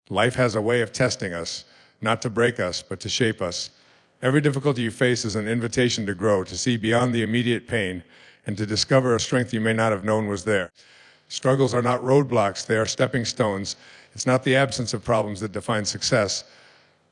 Life has a way of testing us, not to break us, but to shape us. Every difficulty you face is an invitation to grow, to see beyond the immediate pain, and to discover a strength you may not have known was there. Struggles are not roadblocks, they are stepping stones. It's not the absence of problems that defines success,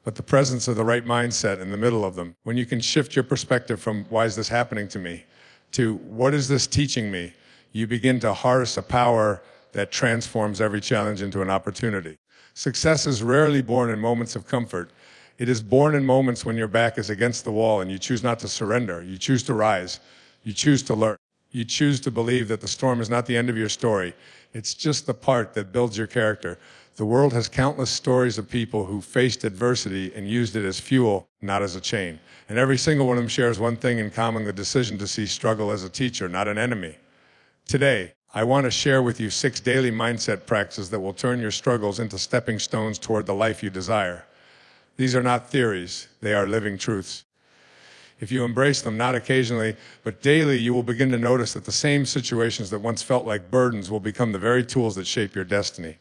but the presence of the right mindset in the middle of them. When you can shift your perspective from why is this happening to me to what is this teaching me, you begin to harness a power that transforms every challenge into an opportunity. Success is rarely born in moments of comfort. It is born in moments when your back is against the wall and you choose not to surrender. You choose to rise. You choose to learn. You choose to believe that the storm is not the end of your story. It's just the part that builds your character. The world has countless stories of people who faced adversity and used it as fuel, not as a chain. And every single one of them shares one thing in common: the decision to see struggle as a teacher, not an enemy. Today, I want to share with you 6 daily mindset practices that will turn your struggles into stepping stones toward the life you desire. These are not theories, they are living truths. If you embrace them, not occasionally, but daily, you will begin to notice that the same situations that once felt like burdens will become the very tools that shape your destiny.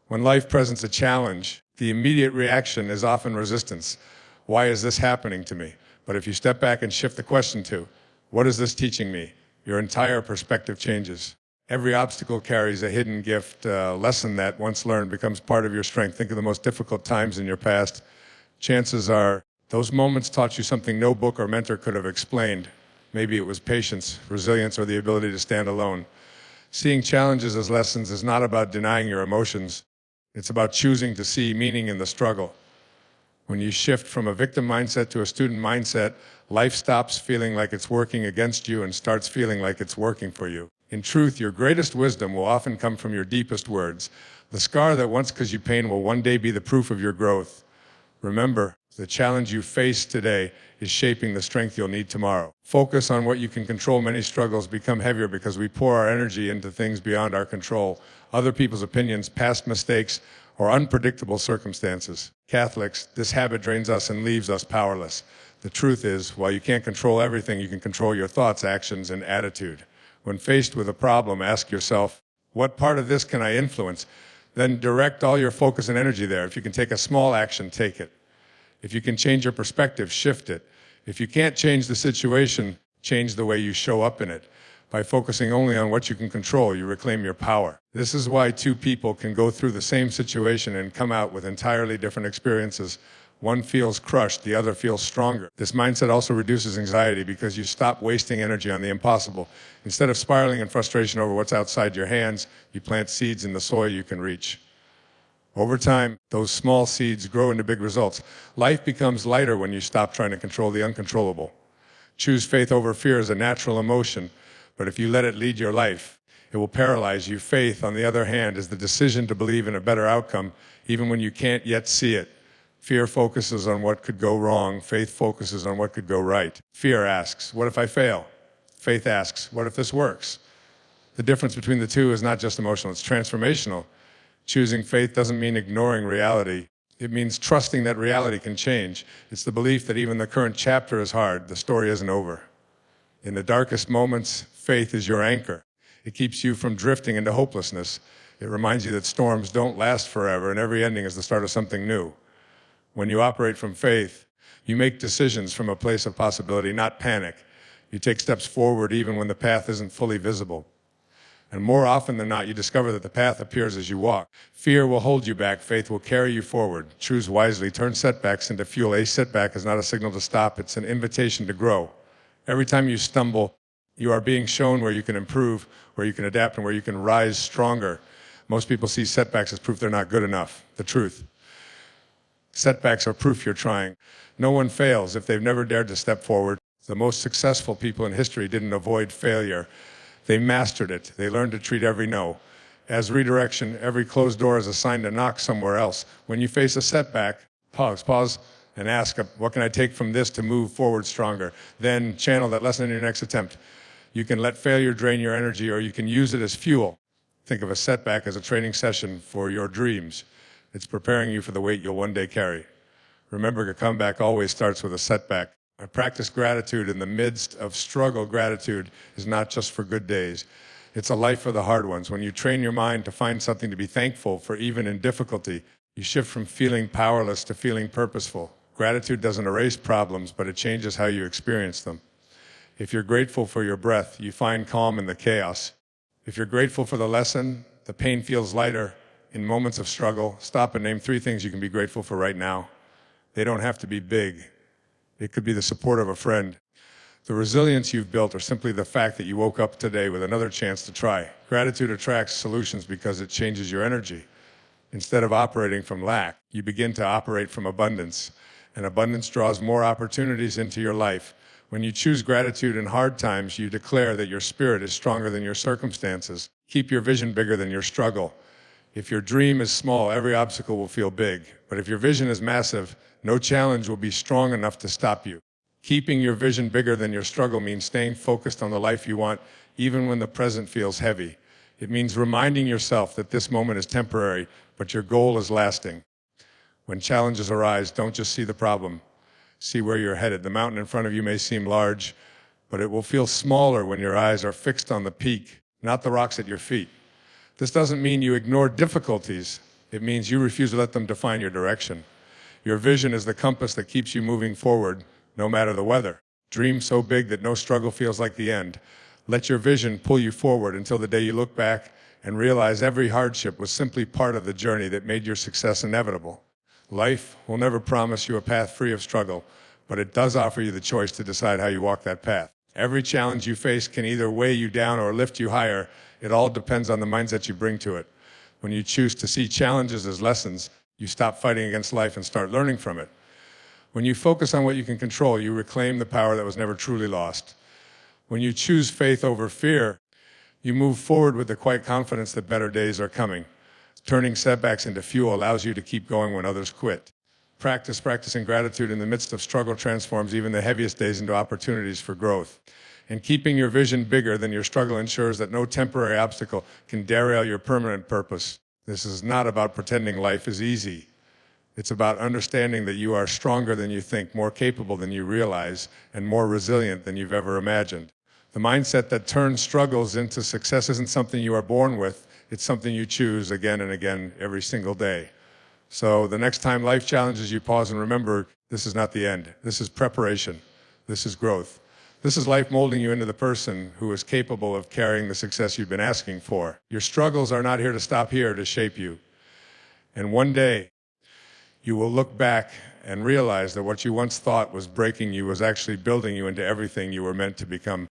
When life presents a challenge, the immediate reaction is often resistance. Why is this happening to me? But if you step back and shift the question to, what is this teaching me? Your entire perspective changes. Every obstacle carries a hidden gift, a lesson that, once learned, becomes part of your strength. Think of the most difficult times in your past. Chances are those moments taught you something no book or mentor could have explained. Maybe it was patience, resilience, or the ability to stand alone. Seeing challenges as lessons is not about denying your emotions. It's about choosing to see meaning in the struggle. When you shift from a victim mindset to a student mindset, life stops feeling like it's working against you and starts feeling like it's working for you. In truth, your greatest wisdom will often come from your deepest words. The scar that once caused you pain will one day be the proof of your growth. Remember, the challenge you face today is shaping the strength you'll need tomorrow. Focus on what you can control. Many struggles become heavier because we pour our energy into things beyond our control, other people's opinions, past mistakes, or unpredictable circumstances. Catholics, this habit drains us and leaves us powerless. The truth is, while you can't control everything, you can control your thoughts, actions, and attitude. When faced with a problem, ask yourself, what part of this can I influence? Then direct all your focus and energy there. If you can take a small action, take it. If you can change your perspective, shift it. If you can't change the situation, change the way you show up in it. By focusing only on what you can control, you reclaim your power. This is why 2 people can go through the same situation and come out with entirely different experiences. One feels crushed, the other feels stronger. This mindset also reduces anxiety because you stop wasting energy on the impossible. Instead of spiraling in frustration over what's outside your hands, you plant seeds in the soil you can reach. Over time, those small seeds grow into big results. Life becomes lighter when you stop trying to control the uncontrollable. Choose faith over fear is a natural emotion, but if you let it lead your life, it will paralyze you. Faith, on the other hand, is the decision to believe in a better outcome, even when you can't yet see it. Fear focuses on what could go wrong. Faith focuses on what could go right. Fear asks, what if I fail? Faith asks, what if this works? The difference between the two is not just emotional, it's transformational. Choosing faith doesn't mean ignoring reality. It means trusting that reality can change. It's the belief that even the current chapter is hard, the story isn't over. In the darkest moments, faith is your anchor. It keeps you from drifting into hopelessness. It reminds you that storms don't last forever and every ending is the start of something new. When you operate from faith, you make decisions from a place of possibility, not panic. You take steps forward even when the path isn't fully visible. And more often than not, you discover that the path appears as you walk. Fear will hold you back. Faith will carry you forward. Choose wisely. Turn setbacks into fuel. A setback is not a signal to stop. It's an invitation to grow. Every time you stumble, you are being shown where you can improve, where you can adapt, and where you can rise stronger. Most people see setbacks as proof they're not good enough. The truth. Setbacks are proof you're trying. No one fails if they've never dared to step forward. The most successful people in history didn't avoid failure. They mastered it. They learned to treat every no as redirection. Every closed door is a sign to knock somewhere else. When you face a setback, pause, and ask, what can I take from this to move forward stronger? Then channel that lesson in your next attempt. You can let failure drain your energy, or you can use it as fuel. Think of a setback as a training session for your dreams. It's preparing you for the weight you'll one day carry. Remember, a comeback always starts with a setback. I practice gratitude in the midst of struggle. Gratitude is not just for good days. It's a life for the hard ones. When you train your mind to find something to be thankful for, even in difficulty, You shift from feeling powerless to feeling purposeful. Gratitude doesn't erase problems, but it changes how you experience them. If you're grateful for your breath, you find calm in the chaos. If you're grateful for the lesson, the pain feels lighter. In moments of struggle, stop and name 3 things you can be grateful for right now. They don't have to be big. It could be the support of a friend, the resilience you've built, or simply the fact that you woke up today with another chance to try. Gratitude attracts solutions because it changes your energy. Instead of operating from lack, you begin to operate from abundance, and abundance draws more opportunities into your life. When you choose gratitude in hard times, you declare that your spirit is stronger than your circumstances. Keep your vision bigger than your struggle. If your dream is small, every obstacle will feel big. But if your vision is massive, no challenge will be strong enough to stop you. Keeping your vision bigger than your struggle means staying focused on the life you want, even when the present feels heavy. It means reminding yourself that this moment is temporary, but your goal is lasting. When challenges arise, don't just see the problem. See where you're headed. The mountain in front of you may seem large, but it will feel smaller when your eyes are fixed on the peak, not the rocks at your feet. This doesn't mean you ignore difficulties. It means you refuse to let them define your direction. Your vision is the compass that keeps you moving forward, no matter the weather. Dream so big that no struggle feels like the end. Let your vision pull you forward until the day you look back and realize every hardship was simply part of the journey that made your success inevitable. Life will never promise you a path free of struggle, but it does offer you the choice to decide how you walk that path. Every challenge you face can either weigh you down or lift you higher. It all depends on the mindset you bring to it. When you choose to see challenges as lessons, you stop fighting against life and start learning from it. When you focus on what you can control, you reclaim the power that was never truly lost. When you choose faith over fear, you move forward with the quiet confidence that better days are coming. Turning setbacks into fuel allows you to keep going when others quit. Practicing gratitude in the midst of struggle transforms even the heaviest days into opportunities for growth. And keeping your vision bigger than your struggle ensures that no temporary obstacle can derail your permanent purpose. This is not about pretending life is easy. It's about understanding that you are stronger than you think, more capable than you realize, and more resilient than you've ever imagined. The mindset that turns struggles into success isn't something you are born with. It's something you choose again and again every single day. So the next time life challenges you, pause and remember, this is not the end. This is preparation. This is growth. This is life molding you into the person who is capable of carrying the success you've been asking for. Your struggles are not here to stop, here to shape you. And one day, you will look back and realize that what you once thought was breaking you was actually building you into everything you were meant to become.